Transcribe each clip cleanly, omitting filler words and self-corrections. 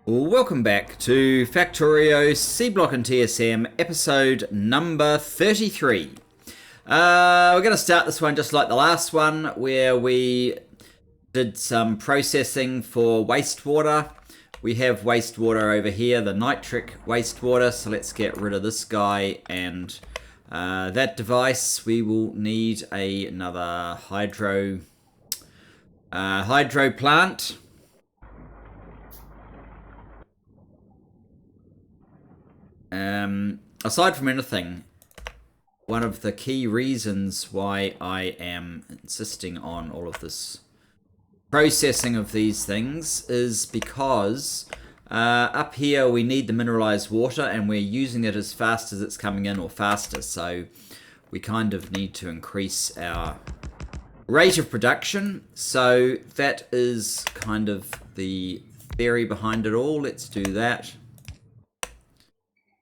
Welcome back to Factorio Seablock TSM episode number 33. We're going to start this one just like the last one, where we did some processing for wastewater. We have wastewater over here, the nitric wastewater, so let's get rid of this guy and that device. We will need another hydro plant. Aside from anything, one of the key reasons why I am insisting on all of this processing of these things is because up here we need the mineralized water and we're using it as fast as it's coming in, or faster, so we kind of need to increase our rate of production. So that is kind of the theory behind it all. Let's do that.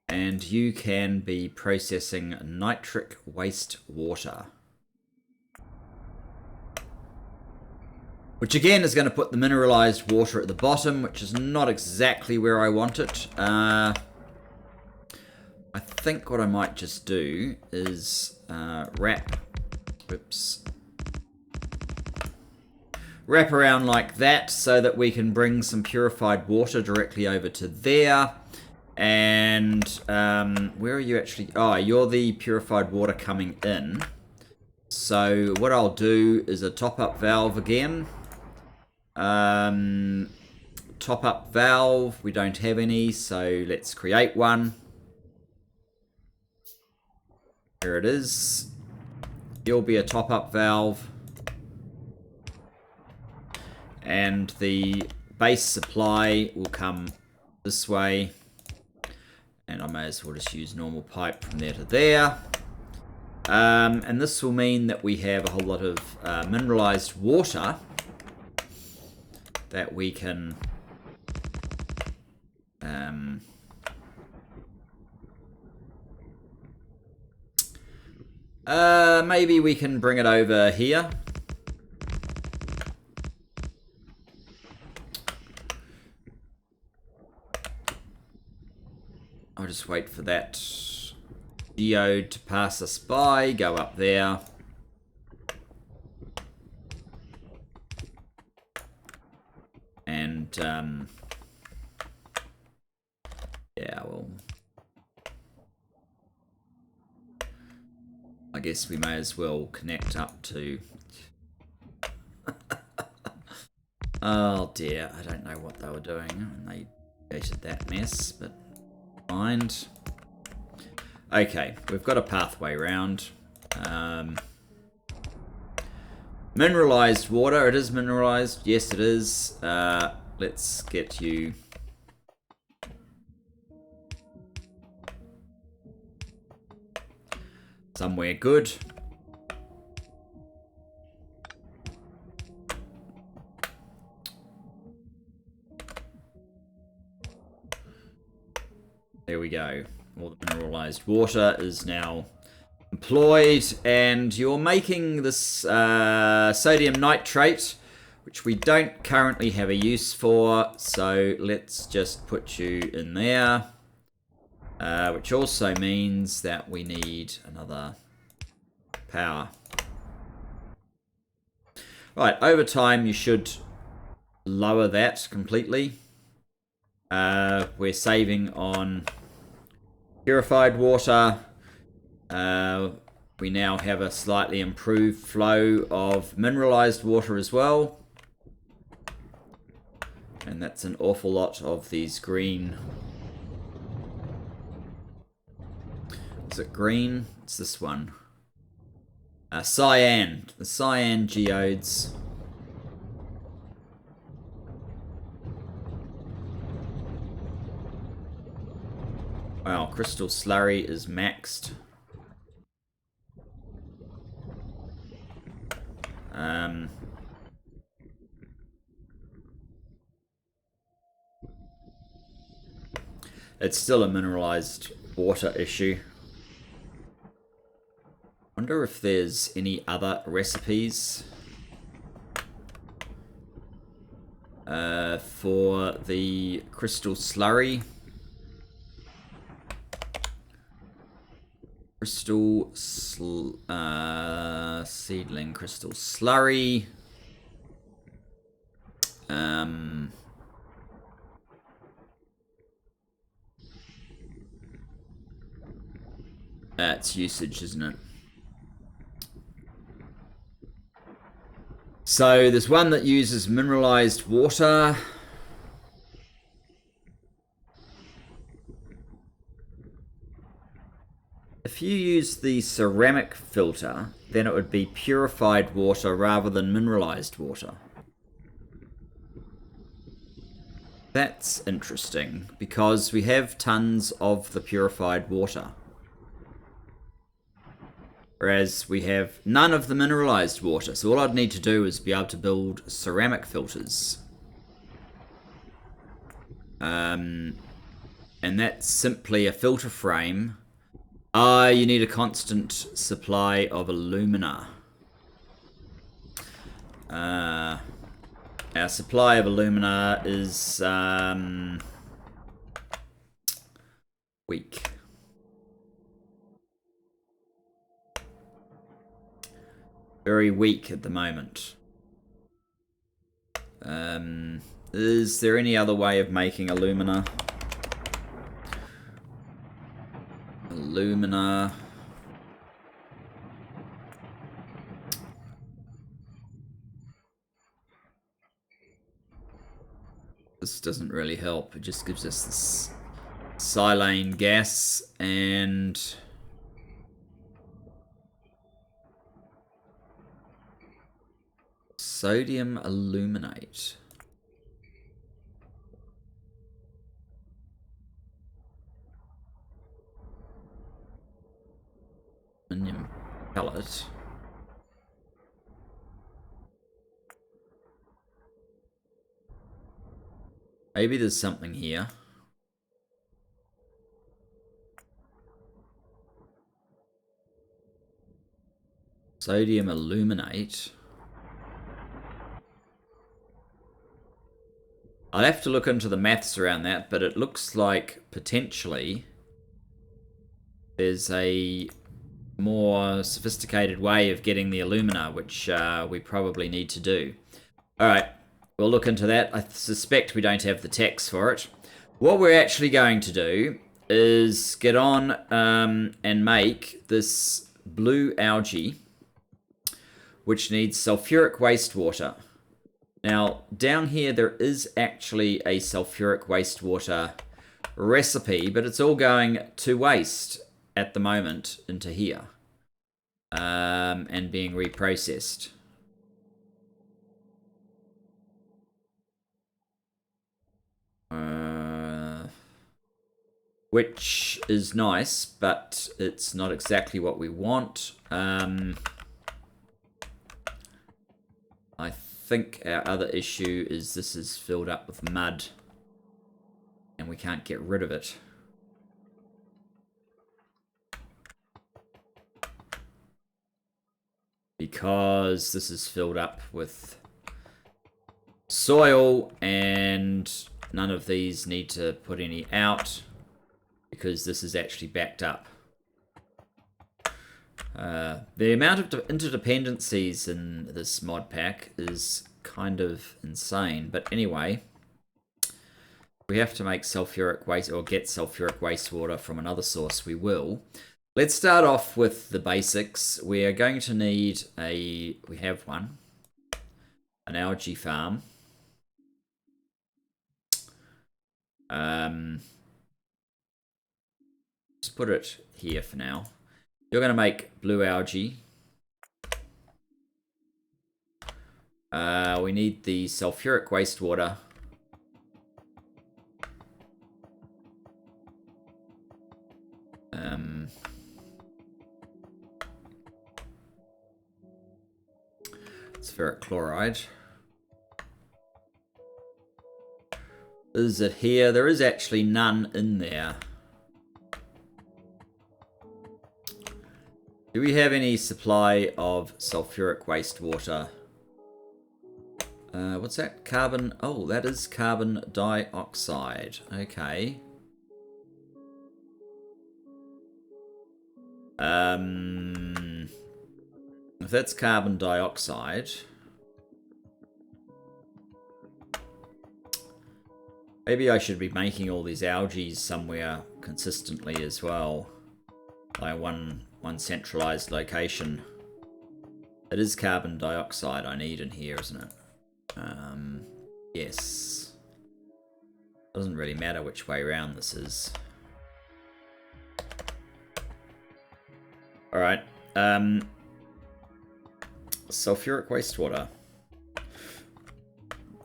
And you can be processing nitric wastewater, which again is going to put the mineralized water at the bottom, which is not exactly where I want it. I think what I might just do is wrap around like that, so that we can bring some purified water directly over to there. And where are you actually? Oh, you're the purified water coming in. So what I'll do is a top-up valve again. Top-up valve, we don't have any, so let's create one. Here it is. You'll be a top-up valve. And the base supply will come this way. And I may as well just use normal pipe from there to there. And this will mean that we have a whole lot of mineralized water that we can maybe we can bring it over here. I'll just wait for that geode to pass us by, go up there. And, yeah, well, I guess we may as well connect up to... Oh dear, I don't know what they were doing when they created that mess, but... Mind. Okay, we've got a pathway round. Mineralized water. It is mineralized. Yes, it is. Let's get you. Somewhere good. There we go. All the mineralized water is now employed, and you're making this sodium nitrate, which we don't currently have a use for, so let's just put you in there, which also means that we need another power. Right, over time you should lower that completely. We're saving on purified water. We now have a slightly improved flow of mineralized water as well. And that's an awful lot of these green... Is it green? It's this one. Cyan. The cyan geodes. Wow, crystal slurry is maxed. It's still a mineralized water issue. Wonder if there's any other recipes. for the crystal slurry. Seedling crystal slurry. That's usage, isn't it? So there's one that uses mineralized water. If you use the ceramic filter, then it would be purified water rather than mineralized water. That's interesting, because we have tons of the purified water. Whereas we have none of the mineralized water. So all I'd need to do is be able to build ceramic filters. And that's simply a filter frame. You need a constant supply of alumina. Our supply of alumina is weak. Very weak at the moment. Is there any other way of making alumina? Alumina. This doesn't really help. It just gives us this silane gas and sodium aluminate. Aluminum pellet. Maybe there's something here. Sodium aluminate. I'll have to look into the maths around that, but it looks like potentially there's a more sophisticated way of getting the alumina, which we probably need to do. Alright, we'll look into that. I suspect we don't have the text for it. What we're actually going to do is get on and make this blue algae, which needs sulfuric wastewater. Now, down here there is actually a sulfuric wastewater recipe, but it's all going to waste at the moment into here and being reprocessed. Which is nice, but it's not exactly what we want. I think our other issue is this is filled up with mud and we can't get rid of it. Because this is filled up with soil and none of these need to put any out because this is actually backed up. The amount of interdependencies in this mod pack is kind of insane, but anyway, we have to make sulfuric waste or get sulfuric wastewater from another source. We will. Let's start off with the basics. We are going to need we have one, an algae farm. Just put it here for now. You're going to make blue algae. We need the sulfuric wastewater. It's ferric chloride. Is it here? There is actually none in there. Do we have any supply of sulfuric wastewater What's that? Carbon... Oh, that is carbon dioxide. Okay. If that's carbon dioxide... Maybe I should be making all these algae somewhere consistently as well. Like one centralized location. It is carbon dioxide I need in here, isn't it? Yes. Doesn't really matter which way around this is. Alright. Sulfuric wastewater.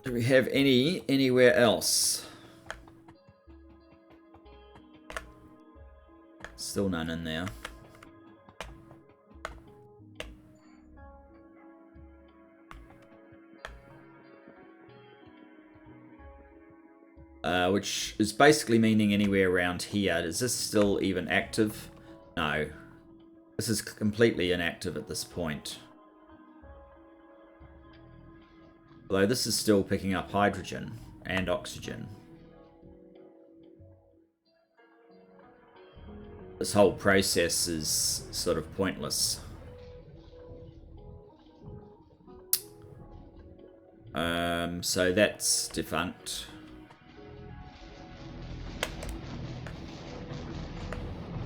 Do we have anywhere else? Still none in there. Which is basically meaning anywhere around here. Is this still even active? No. This is completely inactive at this point. Although this is still picking up hydrogen and oxygen. This whole process is sort of pointless. So that's defunct.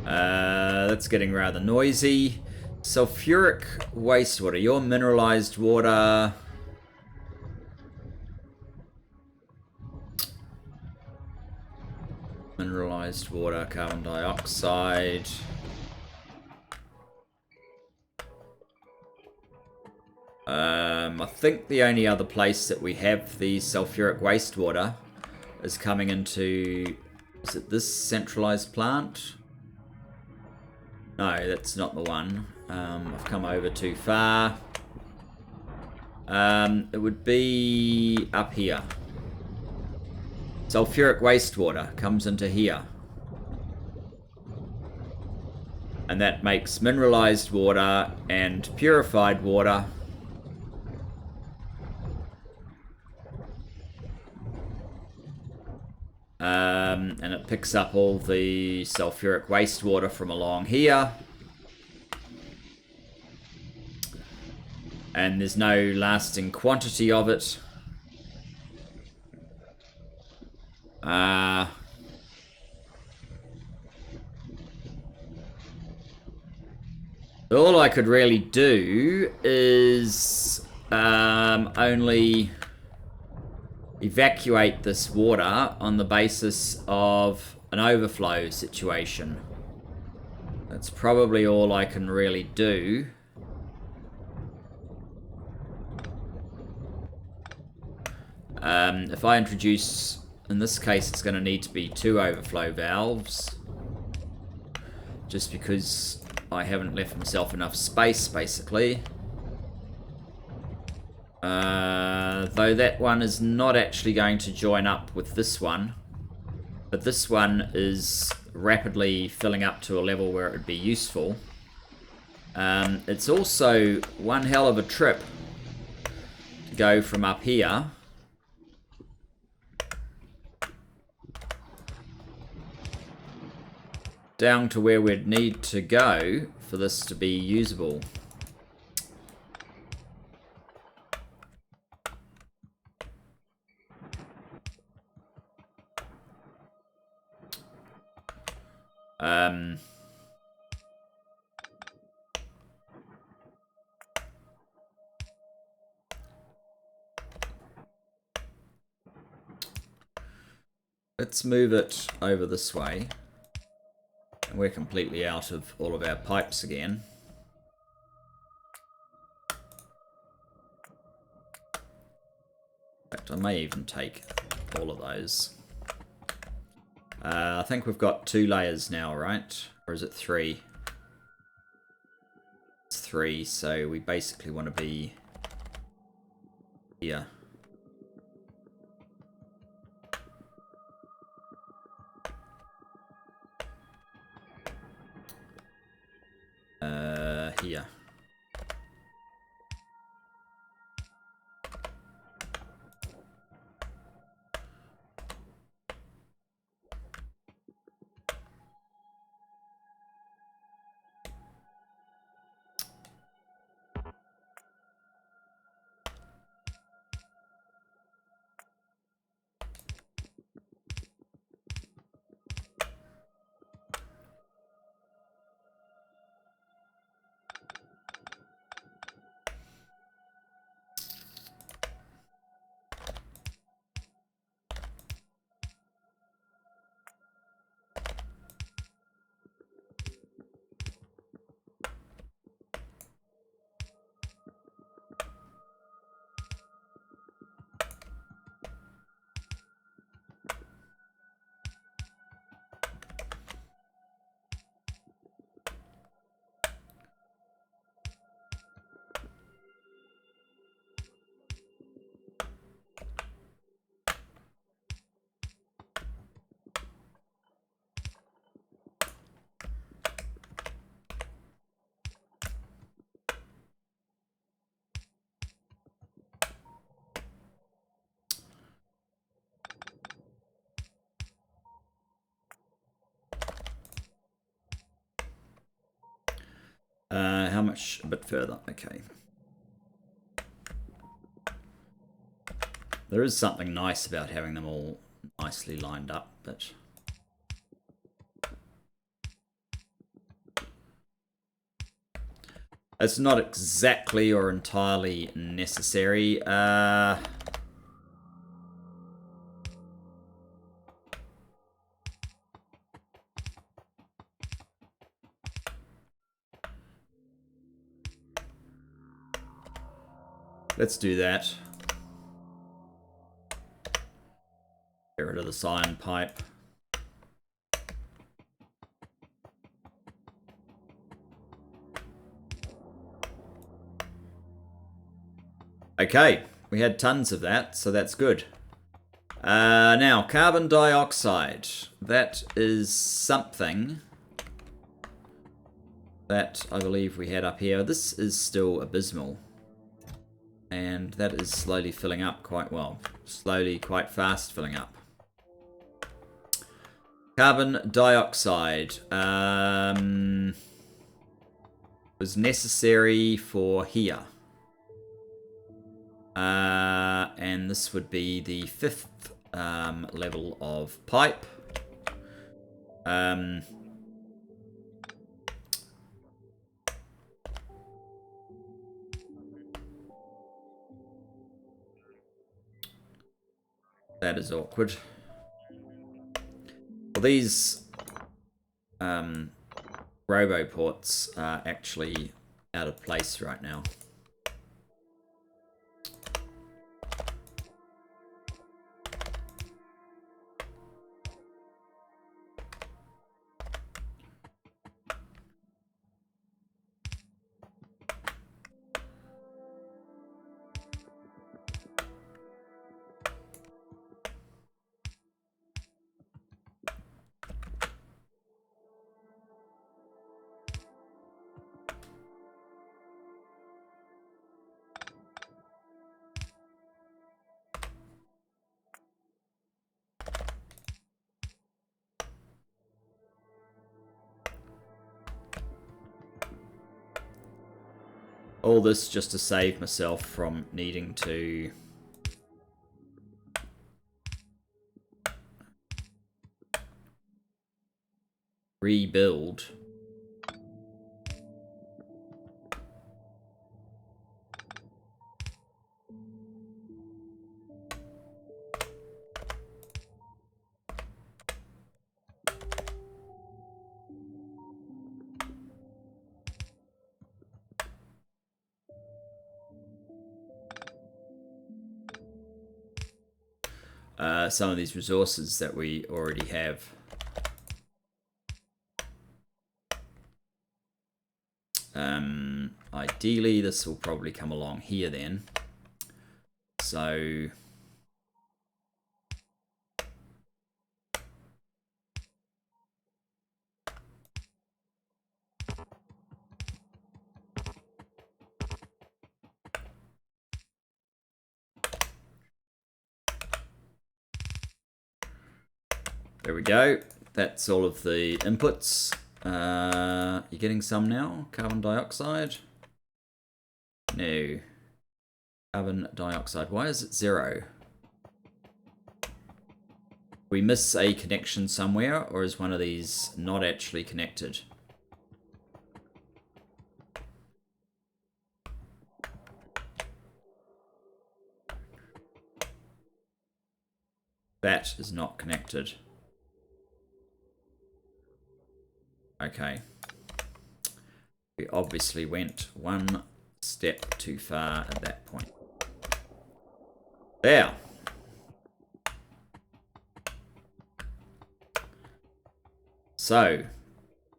That's getting rather noisy. Sulfuric wastewater, your mineralized water. Mineralized water, carbon dioxide. I think the only other place that we have the sulfuric wastewater is coming into... Is it this centralized plant? No, that's not the one. I've come over too far. It would be up here. Sulfuric wastewater comes into here. And that makes mineralized water and purified water. And it picks up all the sulfuric wastewater from along here. And there's no lasting quantity of it. All I could really do is only evacuate this water on the basis of an overflow situation. That's probably all I can really do. If I introduce, in this case it's going to need to be 2 overflow valves, just because I haven't left myself enough space basically. Though that one is not actually going to join up with this one. But this one is rapidly filling up to a level where it would be useful. It's also one hell of a trip to go from up here down to where we'd need to go for this to be usable. Let's move it over this way. And we're completely out of all of our pipes again. In fact, I may even take all of those. I think we've got 2 layers now, right? Or is it 3? It's 3, so we basically want to be here. Here. How much? A bit further. Okay. There is something nice about having them all nicely lined up, but... it's not exactly or entirely necessary. Let's do that. Get rid of the cyan pipe. Okay, we had tons of that, so that's good. Now, carbon dioxide. That is something that I believe we had up here. This is still abysmal. And that is slowly filling up quite well. Slowly, quite fast filling up. Carbon dioxide was necessary for here. And this would be the 5th level of pipe. That is awkward. Well, these roboports are actually out of place right now. All this just to save myself from needing to rebuild. Some of these resources that we already have. Ideally, this will probably come along here then. So... there we go. That's all of the inputs. You're getting some now? Carbon dioxide? No. Carbon dioxide. Why is it 0? We miss a connection somewhere, or is one of these not actually connected? That is not connected. Okay. We obviously went one step too far at that point. There. So,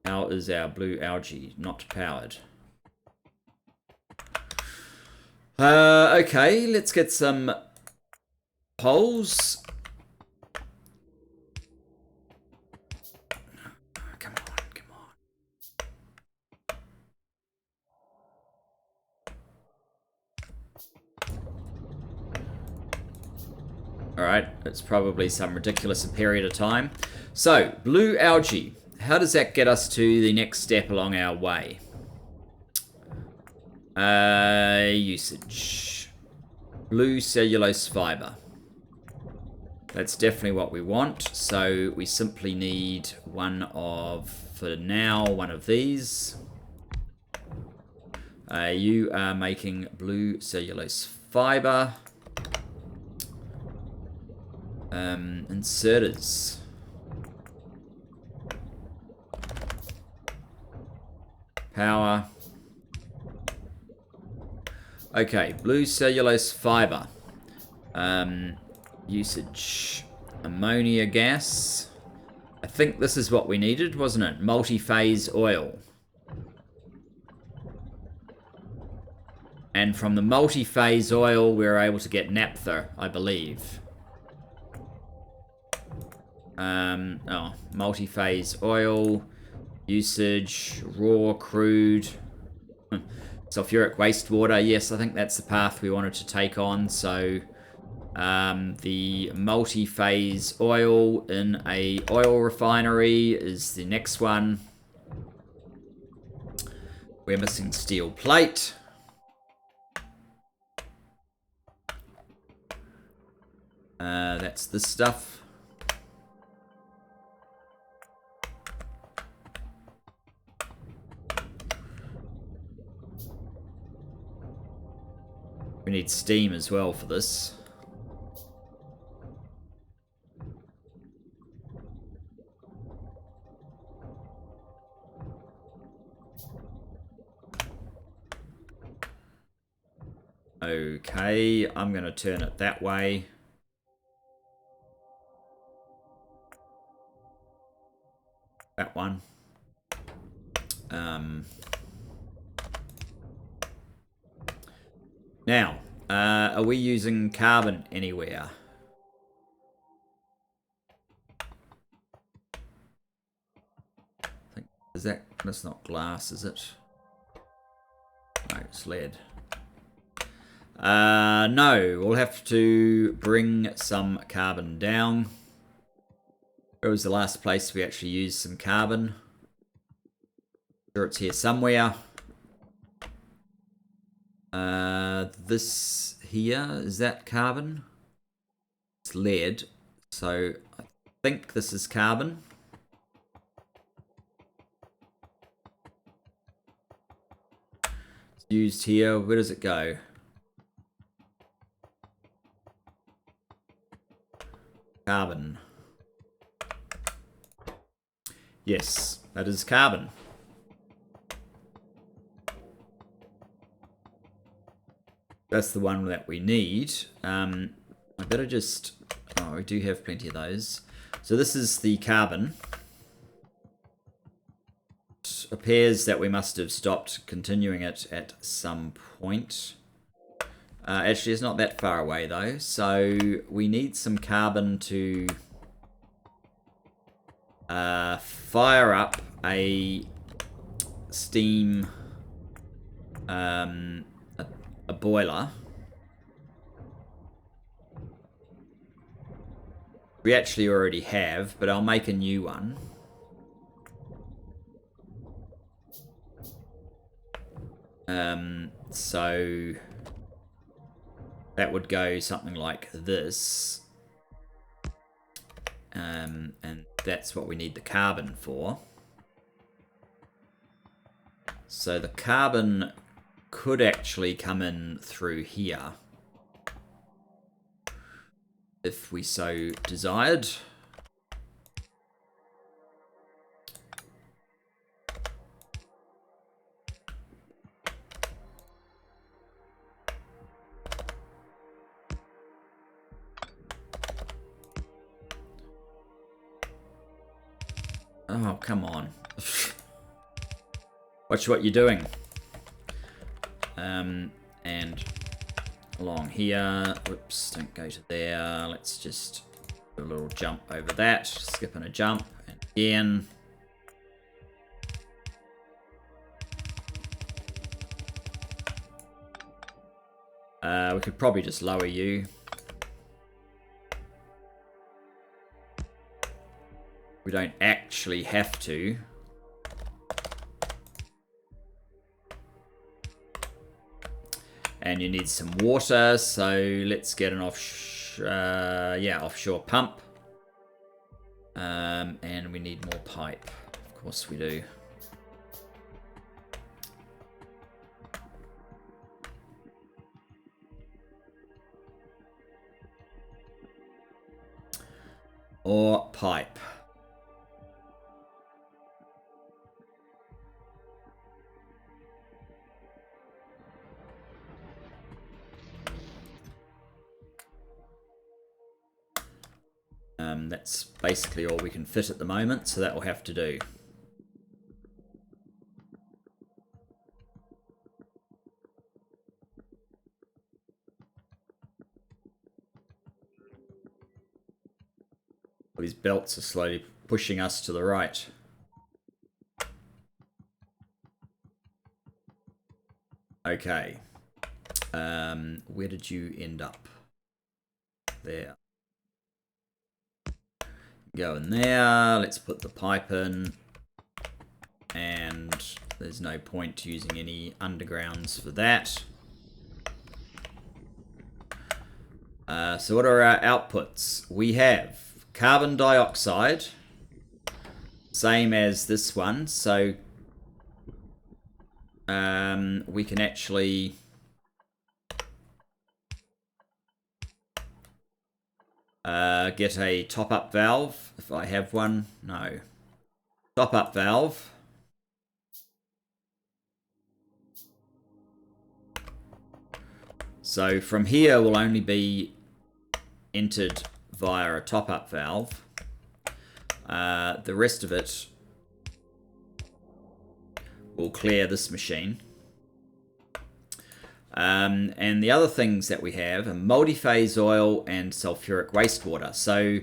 how is our blue algae not powered? Okay, let's get some poles. Alright, it's probably some ridiculous period of time. So, blue algae. How does that get us to the next step along our way? Usage. Blue cellulose fiber. That's definitely what we want. So we simply need one of, for now, one of these. You are making blue cellulose fiber. Inserters. Power. Okay, blue cellulose fiber. Usage. Ammonia gas. I think this is what we needed, wasn't it? Multi-phase oil. And from the multi-phase oil, we were able to get naphtha, I believe. Multi-phase oil. Usage. Raw crude. Sulfuric wastewater. Yes, I think that's the path we wanted to take on. So the multi-phase oil in a oil refinery is the next one. We're missing steel plate. That's this stuff. We need steam as well for this. Okay, I'm going to turn it that way. That one. Now, are we using carbon anywhere? I think, that's not glass, is it? No, it's lead. No, we'll have to bring some carbon down. Where was the last place we actually used some carbon? Sure, it's here somewhere. This here, is that carbon? It's lead, so I think this is carbon. It's used here. Where does it go? Carbon. Yes, that is carbon. That's the one that we need. I better just... Oh, we do have plenty of those. So this is the carbon. It appears that we must have stopped continuing it at some point. Actually, it's not that far away, though. So we need some carbon to fire up a steam... a boiler. We actually already have, but I'll make a new one. So that would go something like this. And that's what we need the carbon for. So the carbon could actually come in through here if we so desired. Oh, come on. Watch what you're doing. And along here. Whoops, don't go to there. Let's just do a little jump over that. Skip and a jump. And again. We could probably just lower you. We don't actually have to. And you need some water, so let's get an offshore pump. And we need more pipe. Of course we do. Or pipe. That's basically all we can fit at the moment, so that will have to do. These belts are slowly pushing us to the right. Okay. Where did you end up? There. Go in there. Let's put the pipe in. And there's no point using any undergrounds for that. So what are our outputs? We have carbon dioxide, same as this one. So we can actually get a top-up valve, if I have one. No. Top-up valve. So from here will only be entered via a top-up valve. The rest of it will clear this machine. And the other things that we have are multi-phase oil and sulfuric wastewater. So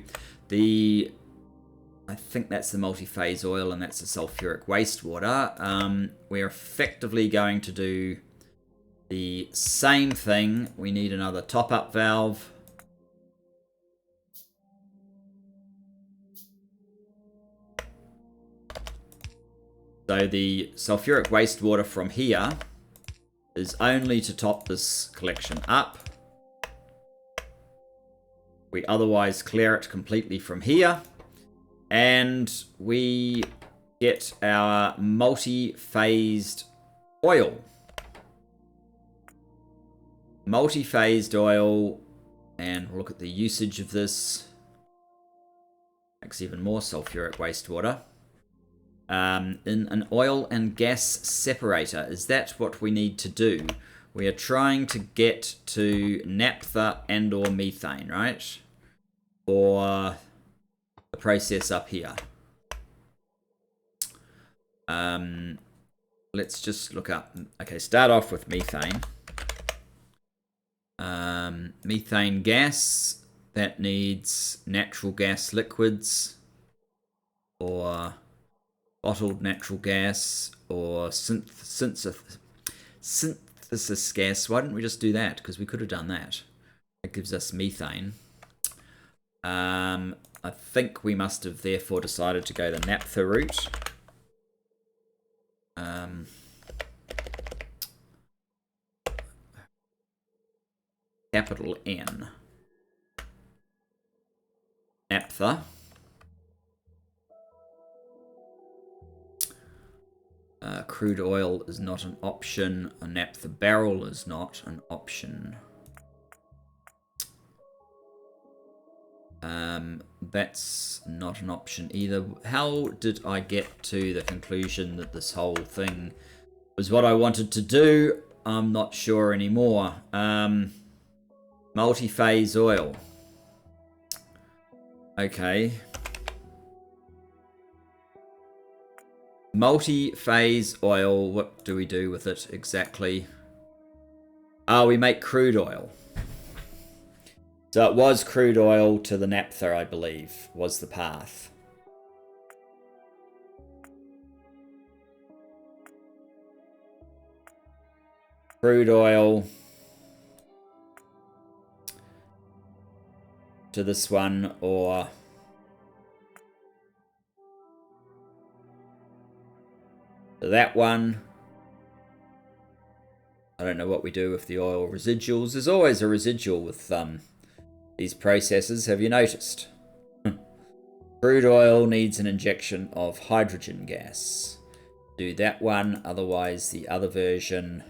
I think that's the multi-phase oil and that's the sulfuric wastewater. We're effectively going to do the same thing. We need another top-up valve. So the sulfuric wastewater from here is only to top this collection up. We otherwise clear it completely from here. And we get our multi-phased oil. Multi-phased oil, and we'll look at the usage of this. Makes even more sulfuric wastewater. In an oil and gas separator. Is that what we need to do? We are trying to get to naphtha and or methane, right? For the process up here. Let's just look up. Okay, start off with methane. Methane gas, that needs natural gas liquids or bottled natural gas or synthesis gas. Why didn't we just do that? Because we could have done that. That gives us methane. I think we must have therefore decided to go the naphtha route. Capital N. Naphtha. Crude oil is not an option. A naphtha barrel is not an option. That's not an option either. How did I get to the conclusion that this whole thing was what I wanted to do? I'm not sure anymore. Multi-phase oil. Okay. Multi-phase oil, what do we do with it exactly? We make crude oil. So it was crude oil to the naphtha, I believe, was the path. Crude oil to this one, or to that one. I don't know what we do with the oil residuals. There's always a residual with these processes, have you noticed? Crude oil needs an injection of hydrogen gas. Do that one, otherwise the other version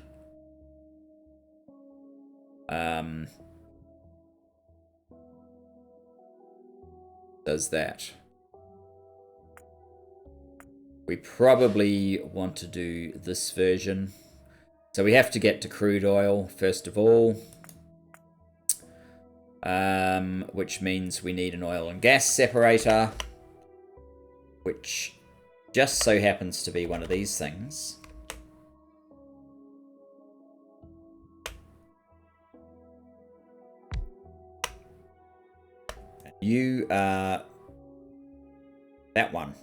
does that. We probably want to do this version. So we have to get to crude oil first of all, which means we need an oil and gas separator, which just so happens to be one of these things. You are that one.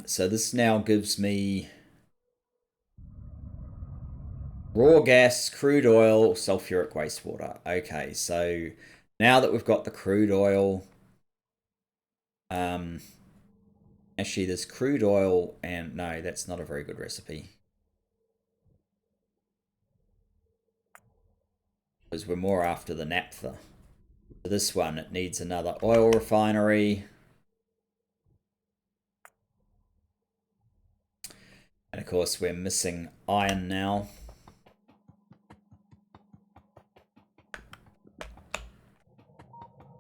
So this now gives me raw gas, crude oil, sulfuric wastewater. Okay, so now that we've got the crude oil, actually there's crude oil and no, that's not a very good recipe. Because we're more after the naphtha. For this one, it needs another oil refinery. And of course, we're missing iron now.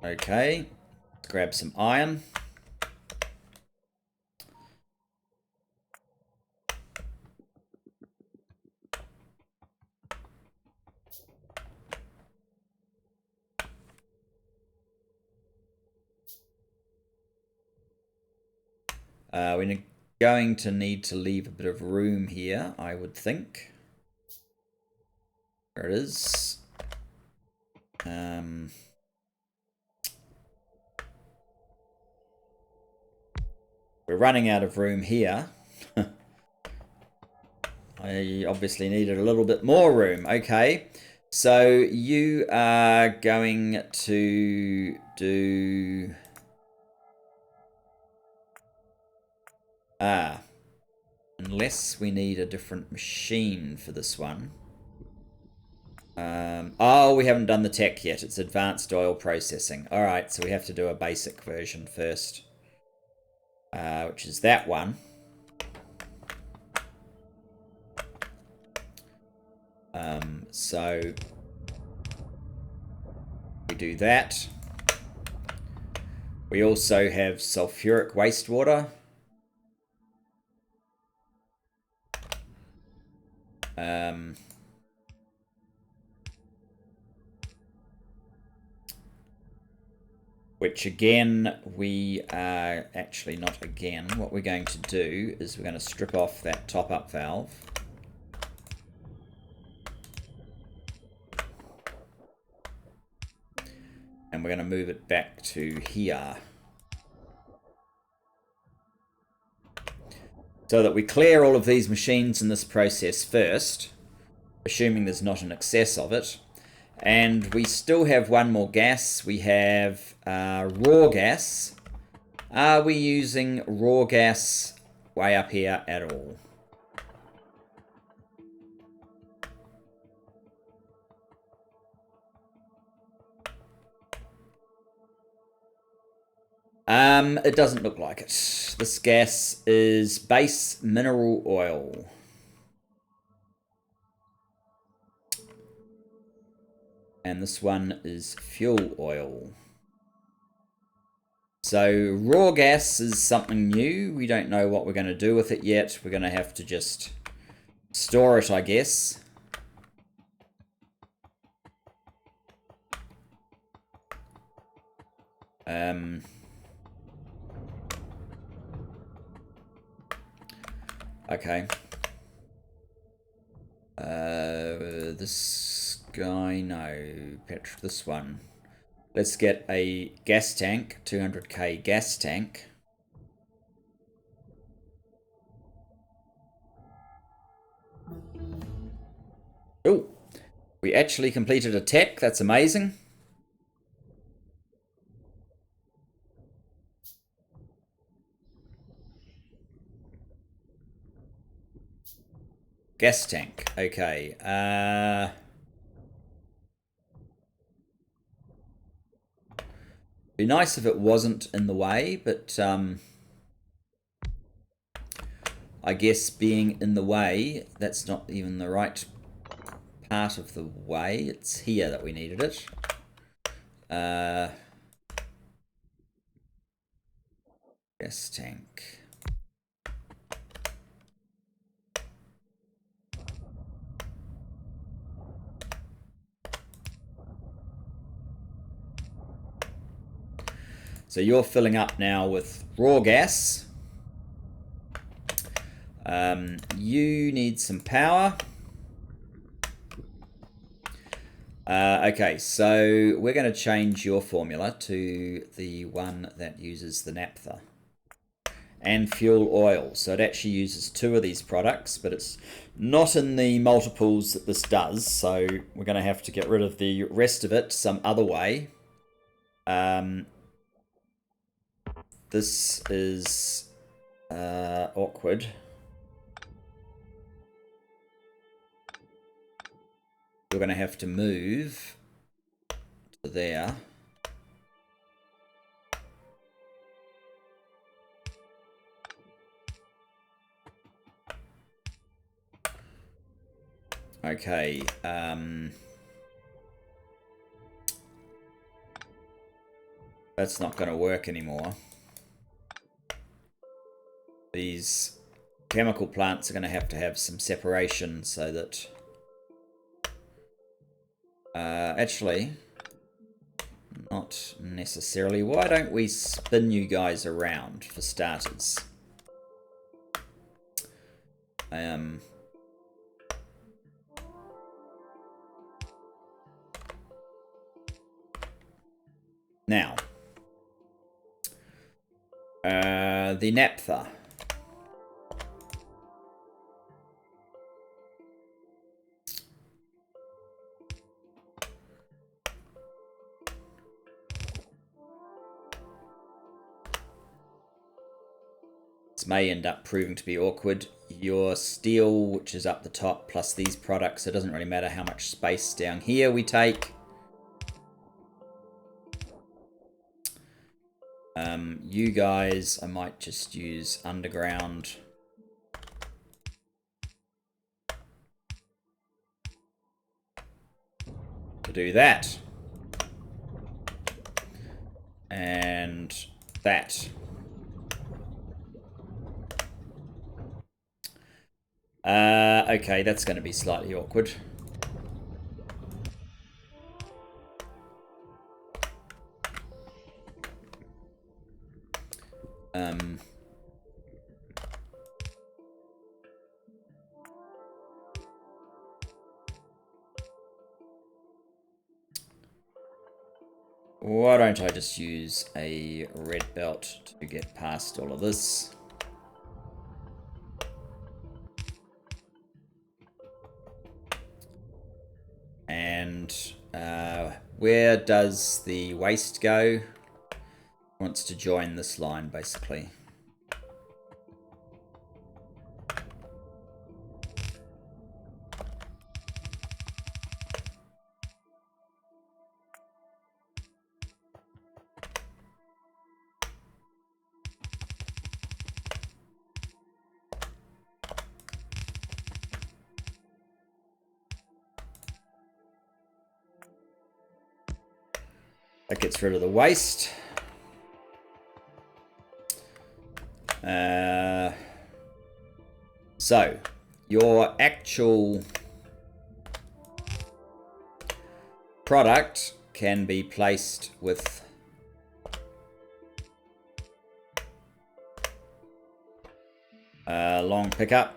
Okay, let's grab some iron. We're going to need to leave a bit of room here, I would think. There it is. We're running out of room here. I obviously needed a little bit more room. Okay, so you are going to do... unless we need a different machine for this one. Oh, we haven't done the tech yet. It's advanced oil processing. All right, so we have to do a basic version first, which is that one. So we do that. We also have sulfuric wastewater. Which again, we are actually not again. What we're going to do is we're going to strip off that top-up valve. And we're going to move it back to here. So that we clear all of these machines in this process first, assuming there's not an excess of it. And we still have one more gas. We have raw gas. Are we using raw gas way up here at all? It doesn't look like it. This gas is base mineral oil. And this one is fuel oil. So raw gas is something new. We don't know what we're going to do with it yet. We're going to have to just store it, I guess. Okay. This guy, no. This one. Let's get a gas tank, 200k gas tank. Oh, we actually completed a tech. That's amazing. Gas tank. Okay. Be nice if it wasn't in the way, but I guess being in the way, that's not even the right part of the way. It's here that we needed it. Gas tank. So you're filling up now with raw gas. You need some power. Okay, so we're going to change your formula to the one that uses the naphtha and fuel oil. So it actually uses 2 of these products, but it's not in the multiples that this does. So we're going to have to get rid of the rest of it some other way. This is awkward. We're going to have to move to there. Okay. That's not going to work anymore. These chemical plants are going to have some separation so that... actually, not necessarily. Why don't we spin you guys around for starters? Now, the naphtha. This may end up proving to be awkward. Your steel, which is up the top, plus these products, it doesn't really matter how much space down here we take. You guys, I might just use underground. To do that. And that. Okay, that's going to be slightly awkward. Why don't I just use a red belt to get past all of this? And where does the waste go? Wants to join this line, basically. That gets rid of the waste. So, your actual product can be placed with a long pickup.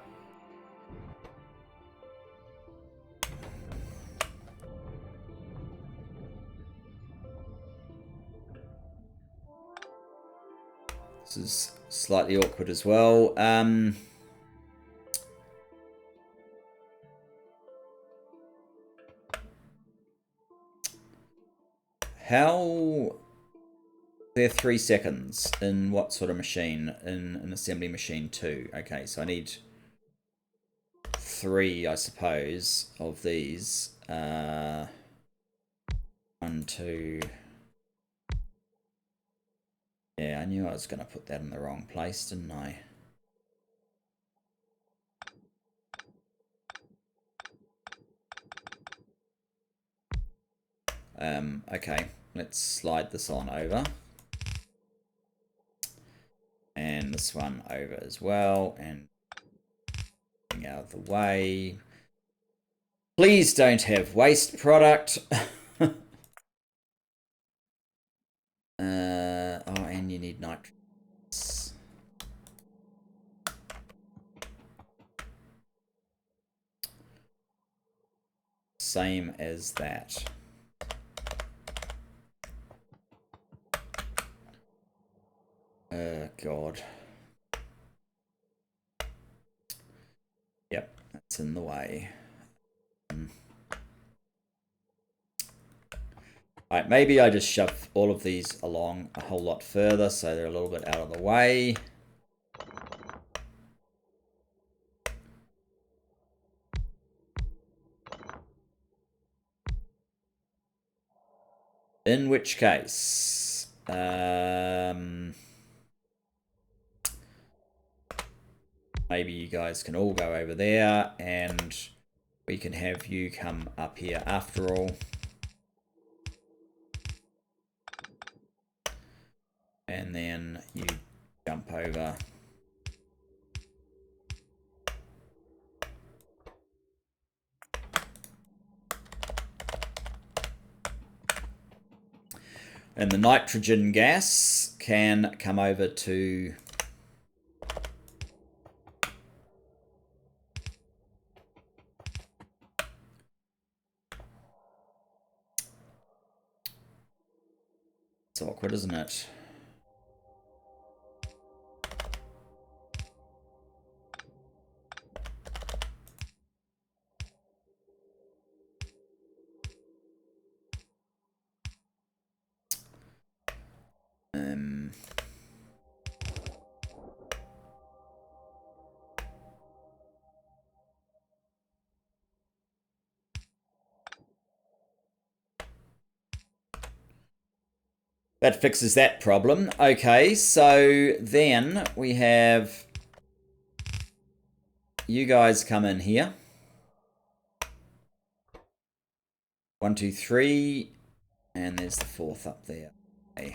This is slightly awkward as well. How... They're 3 seconds. In what sort of machine? In an assembly machine 2. Okay, so I need 3, I suppose, of these. 1, 2... Yeah, I knew I was going to put that in the wrong place, didn't I? Okay, let's slide this on over. And this one over as well. And out of the way. Please don't have waste product. Oh, and you need nitrogen. Same as that. God. Yep, that's in the way. Alright, maybe I just shove all of these along a whole lot further so they're a little bit out of the way. In which case, maybe you guys can all go over there and we can have you come up here after all. And then you jump over. And the nitrogen gas can come over to it's awkward, isn't it? That fixes that problem. Okay, so then we have you guys come in here. 1, 2, 3, and there's the 4th up there. Okay.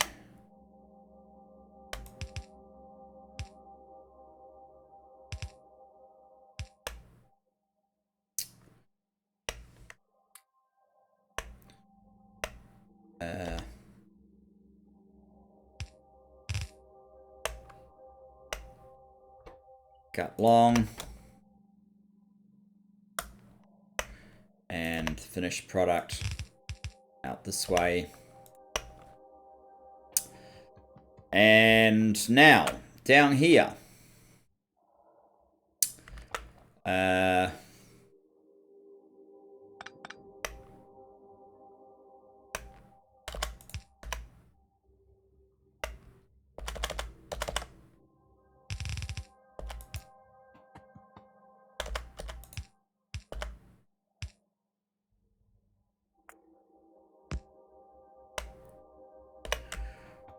Cut long. And finished product out this way. And now, down here.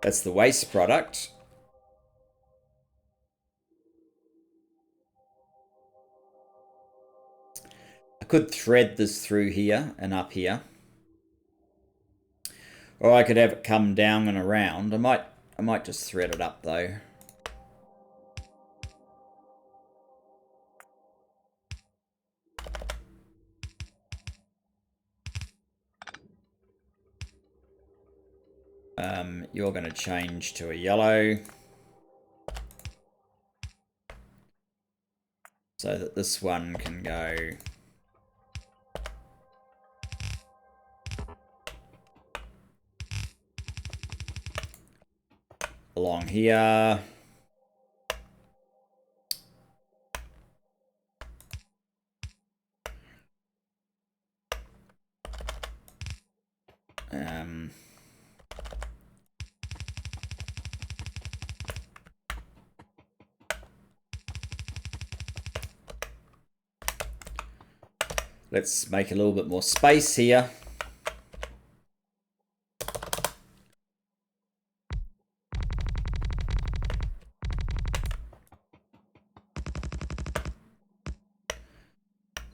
That's the waste product. I could thread this through here and up here. Or I could have it come down and around. I might just thread it up though. You're going to change to a yellow. So that this one can go along here. Let's make a little bit more space here.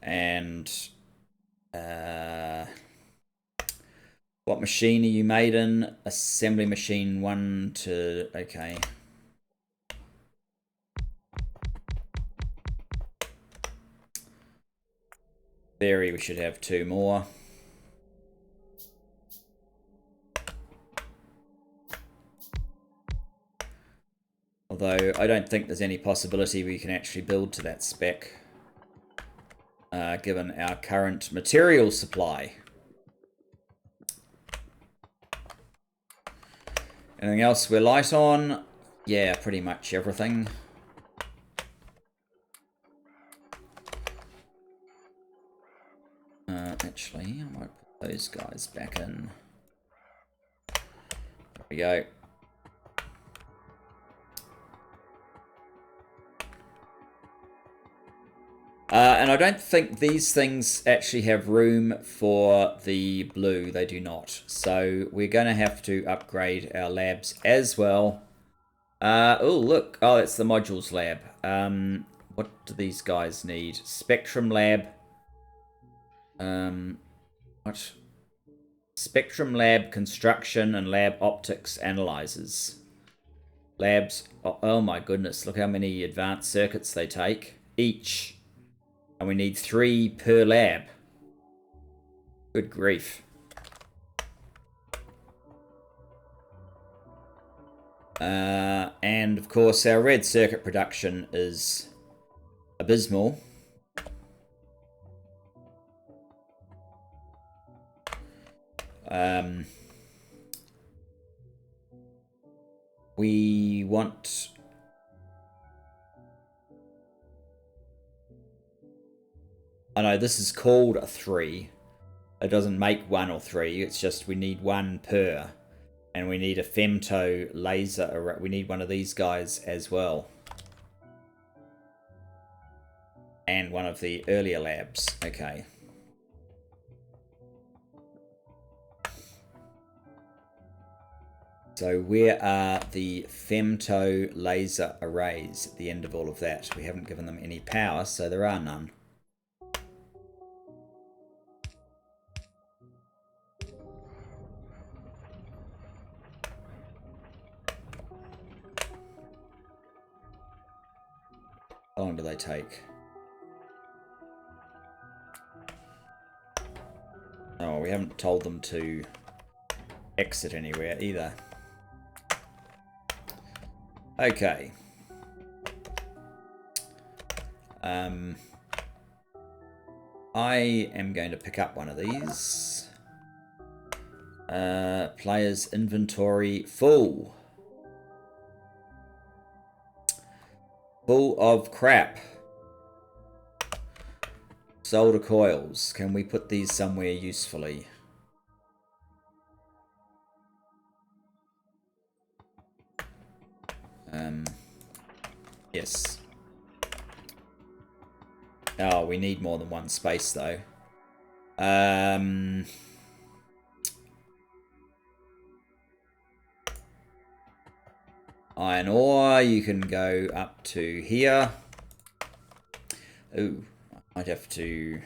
And what machine are you made in? Assembly machine 1 to... Okay. Theory, we should have 2 more. Although I don't think there's any possibility we can actually build to that spec, given our current material supply. Anything else we're light on? Yeah, pretty much everything. Actually, I might put those guys back in. There we go. And I don't think these things actually have room for the blue. They do not. So we're going to have to upgrade our labs as well. Oh, look. Oh, it's the modules lab. What do these guys need? Spectrum lab. What? Spectrum lab construction and lab optics analyzers. Labs. Oh my goodness. Look how many advanced circuits they take. Each. And we need 3 per lab. Good grief. And of course our red circuit production is abysmal. We want... I know this is called a 3. It doesn't make 1 or 3. It's just we need 1 per. And we need a femto laser array. We need one of these guys as well. And one of the earlier labs. Okay. So where are the femto laser arrays at the end of all of that? We haven't given them any power, so there are none. How long do they take? Oh, we haven't told them to exit anywhere either. Okay. I am going to pick up one of these. Player's inventory full. Full of crap. Solder coils. Can we put these somewhere usefully? Yes. Oh, we need more than 1 space though. Iron ore, you can go up to here. Ooh, I might have to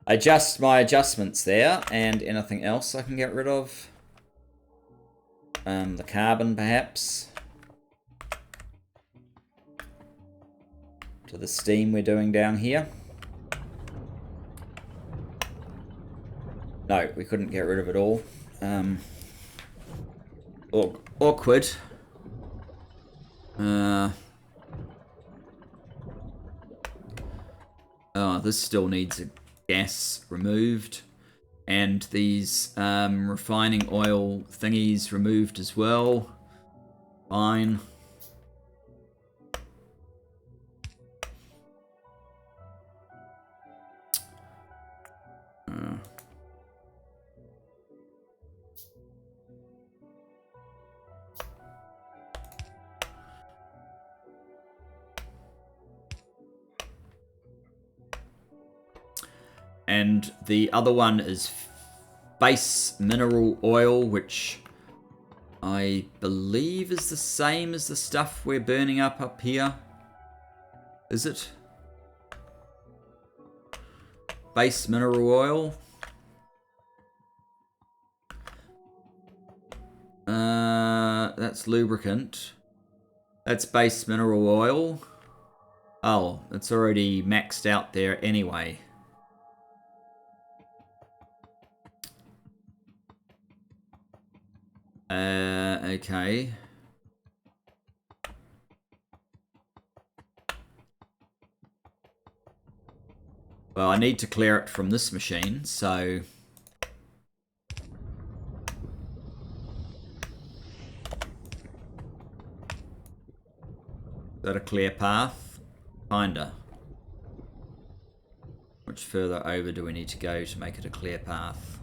adjust my adjustments there. And anything else I can get rid of? The carbon, perhaps. To the steam we're doing down here. No, we couldn't get rid of it all. Awkward. Oh, this still needs a gas removed. And these refining oil thingies removed as well. Fine. And the other one is base mineral oil, which I believe is the same as the stuff we're burning up here. Is it? Base mineral oil. That's lubricant. That's base mineral oil. Oh, it's already maxed out there anyway. Okay. Well, I need to clear it from this machine, so... Is that a clear path? Kinda. Much further over do we need to go to make it a clear path?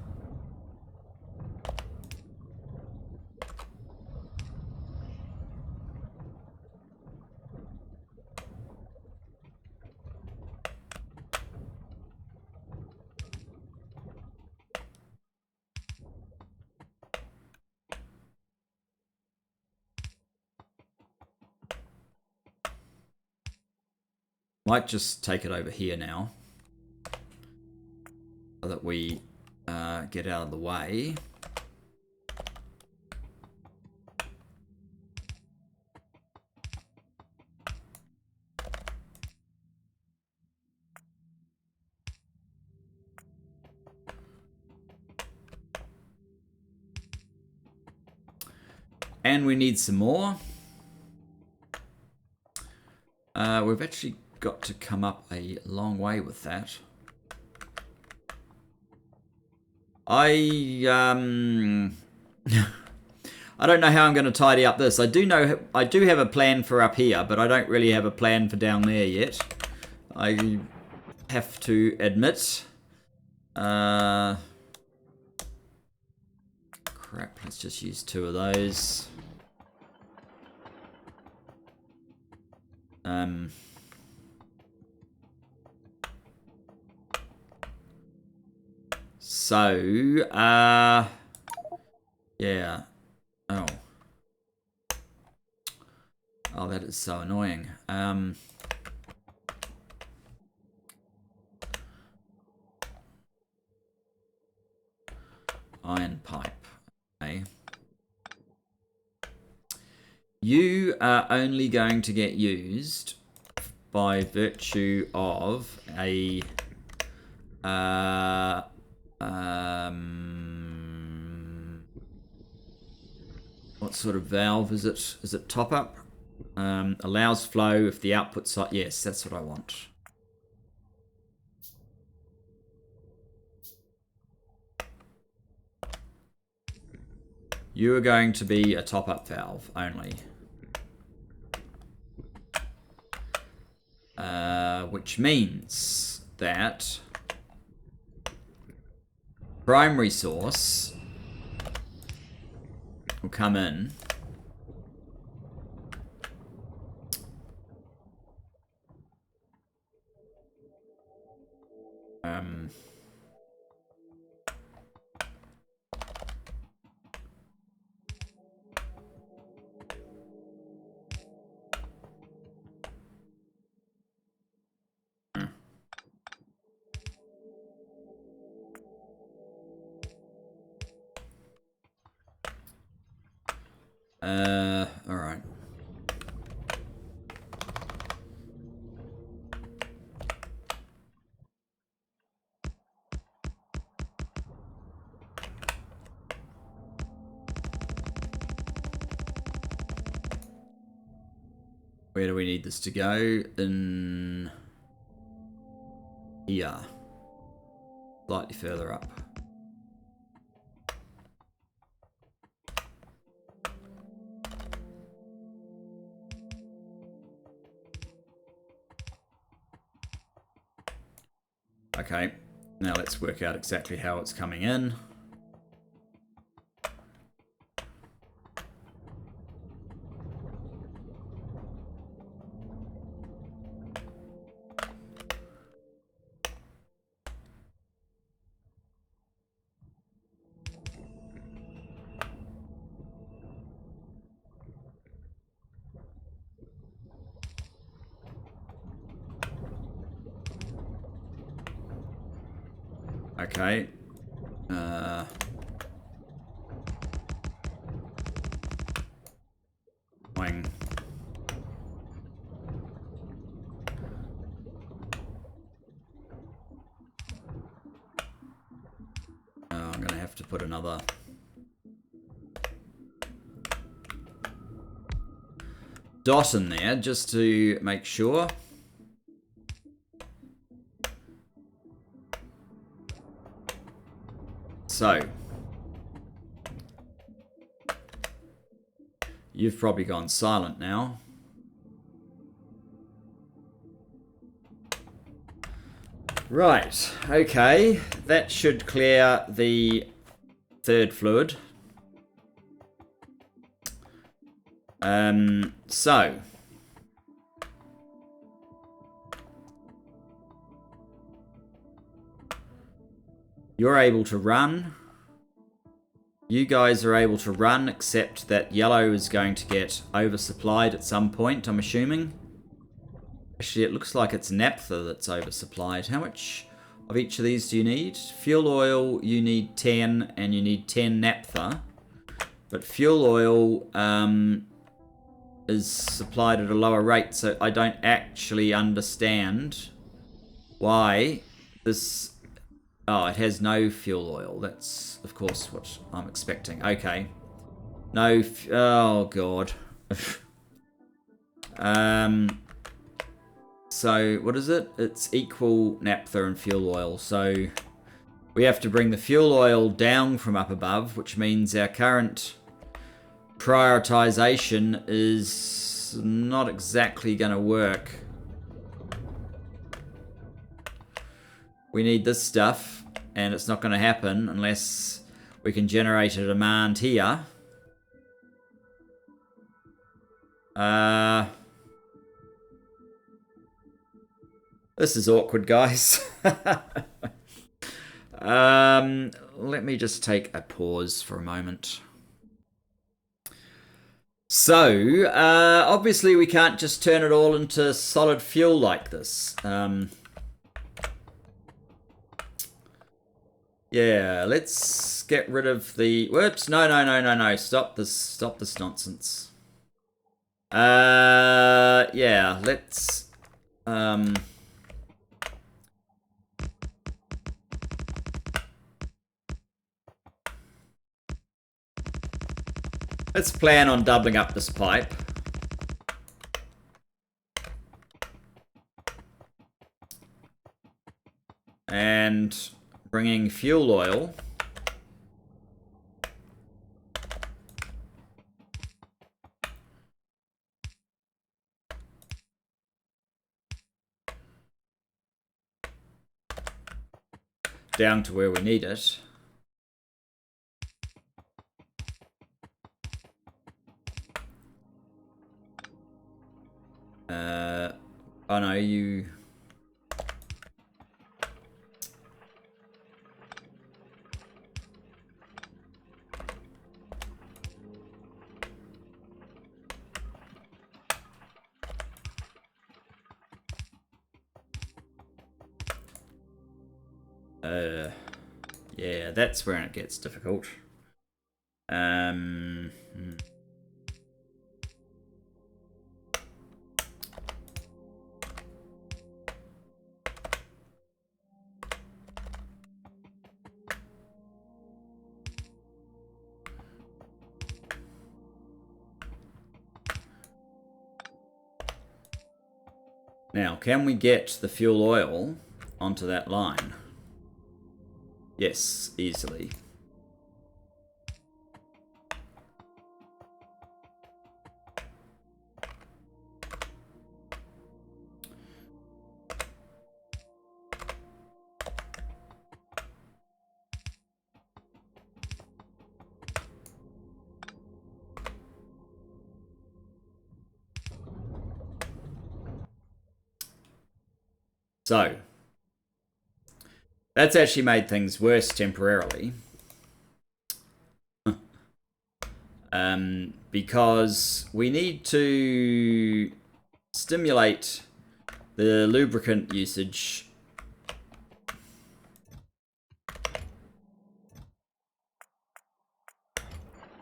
Might just take it over here now, so that we get out of the way. And we need some more. We've actually got to come up a long way with that. I don't know how I'm going to tidy up this. I do have a plan for up here, but I don't really have a plan for down there yet. I have to admit. Crap, let's just use 2 of those. So, yeah. Oh. Oh, that is so annoying. Iron pipe. Okay. You are only going to get used by virtue of a what sort of valve is it? Is it top up? Allows flow if the output side. Yes, that's what I want. You are going to be a top up valve only. Which means that primary source will come in. All right. Where do we need this to go? In here. Slightly further up. Okay, now let's work out exactly how it's coming in. Okay. Wing. I'm gonna have to put another dot in there just to make sure. So, you've probably gone silent now. Right, okay, that should clear the third fluid. So you're able to run. You guys are able to run, except that yellow is going to get oversupplied at some point, I'm assuming. Actually, it looks like it's naphtha that's oversupplied. How much of each of these do you need? Fuel oil, you need 10, and you need 10 naphtha. But fuel oil is supplied at a lower rate, so I don't actually understand why this... Oh, it has no fuel oil. That's, of course, what I'm expecting. Okay. No... Oh, God. So, what is it? It's equal naphtha and fuel oil. So, we have to bring the fuel oil down from up above, which means our current prioritization is not exactly going to work. We need this stuff, and it's not going to happen unless we can generate a demand here. This is awkward, guys. Let me just take a pause for a moment. So, obviously we can't just turn it all into solid fuel like this. Yeah, let's get rid of the... Whoops, no. Stop this nonsense. Yeah, let's... Let's plan on doubling up this pipe. And bringing fuel oil. Down to where we need it. Oh no, you... Yeah, that's where it gets difficult. Now, can we get the fuel oil onto that line? Yes, easily. So, that's actually made things worse temporarily. Because we need to stimulate the lubricant usage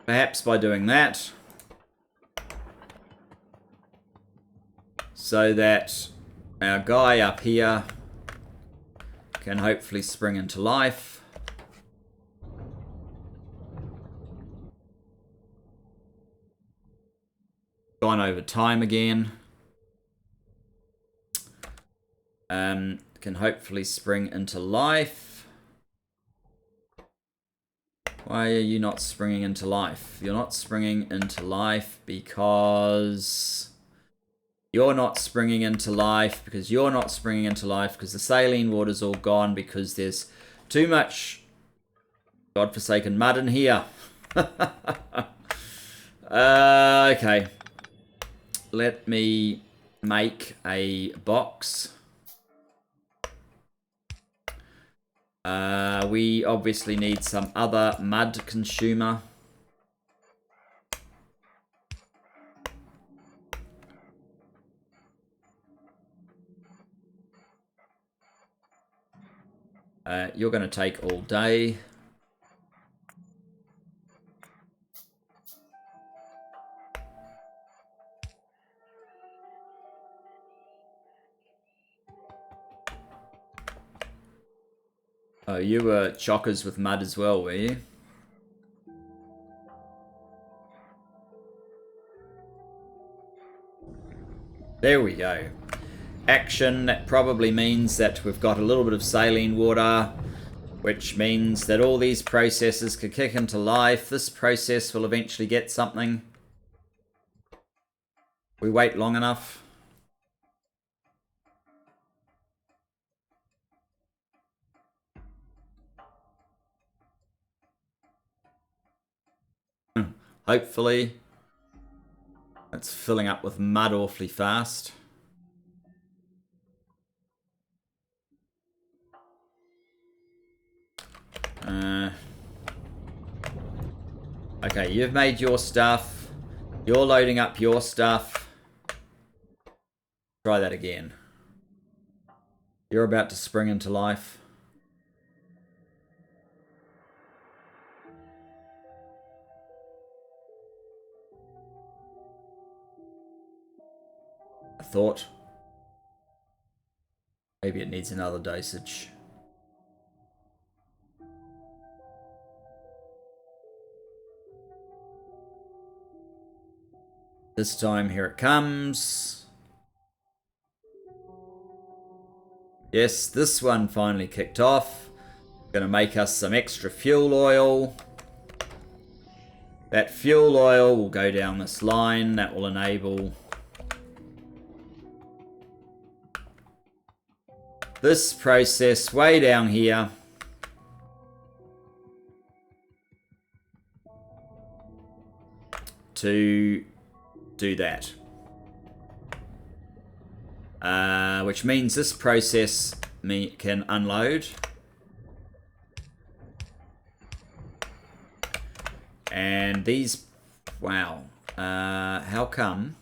perhaps by doing that, so that our guy up here can hopefully spring into life. Gone over time again. Can hopefully spring into life. Why are you not springing into life? You're not springing into life because you're not springing into life because you're not springing into life because the saline water's all gone because there's too much godforsaken mud in here. Okay. Let me make a box. We obviously need some other mud consumer. You're going to take all day. Oh, you were chockers with mud as well, were you? There we go. Action, that probably means that we've got a little bit of saline water, which means that all these processes could kick into life. This process will eventually get something. We wait long enough. Hopefully. It's filling up with mud awfully fast. Okay, you've made your stuff. You're loading up your stuff. Try that again. You're about to spring into life. I thought. Maybe it needs another dosage. This time, here it comes. Yes, this one finally kicked off. Gonna make us some extra fuel oil. That fuel oil will go down this line. That will enable this process way down here. To do that. Which means this process can unload. And these, wow, how come?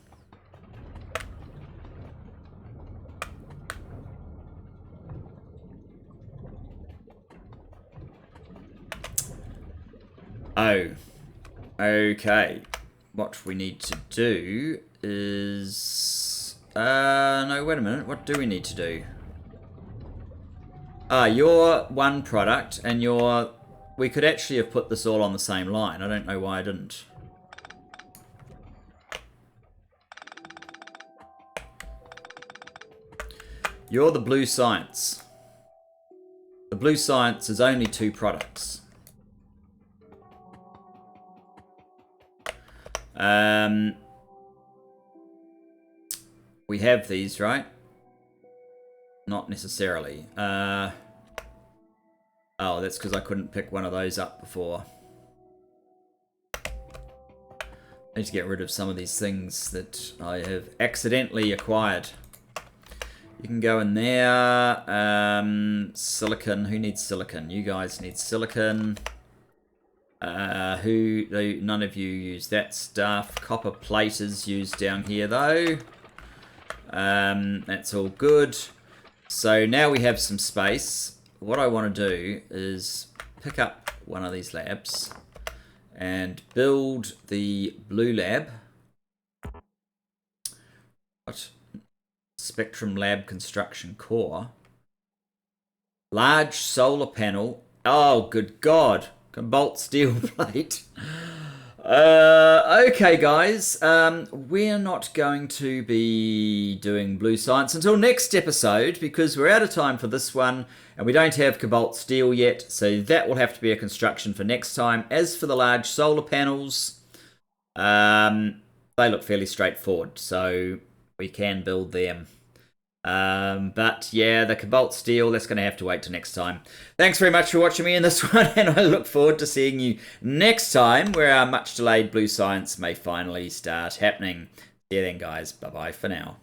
Oh, okay. What we need to do is... no, wait a minute. What do we need to do? You're one product, and you're... We could actually have put this all on the same line. I don't know why I didn't. You're the blue science. The blue science is only 2 products. We have these, right? Not necessarily. Oh, that's because I couldn't pick one of those up before. I need to get rid of some of these things that I have accidentally acquired. You can go in there. Silicon. Who needs silicon? You guys need silicon. None of you use that stuff. Copper plate is used down here though. That's all good. So now we have some space. What I want to do is pick up one of these labs and build the blue lab. What? Spectrum Lab construction core. Large solar panel. Oh, good God. Cobalt steel plate. Okay, guys. We're not going to be doing blue science until next episode because we're out of time for this one and we don't have cobalt steel yet. So that will have to be a construction for next time. As for the large solar panels, they look fairly straightforward. So we can build them. But yeah, the cobalt steel, that's going to have to wait till next time. Thanks very much for watching me in this one, and I look forward to seeing you next time where our much delayed blue science may finally start happening. See you then, guys. Bye bye for now.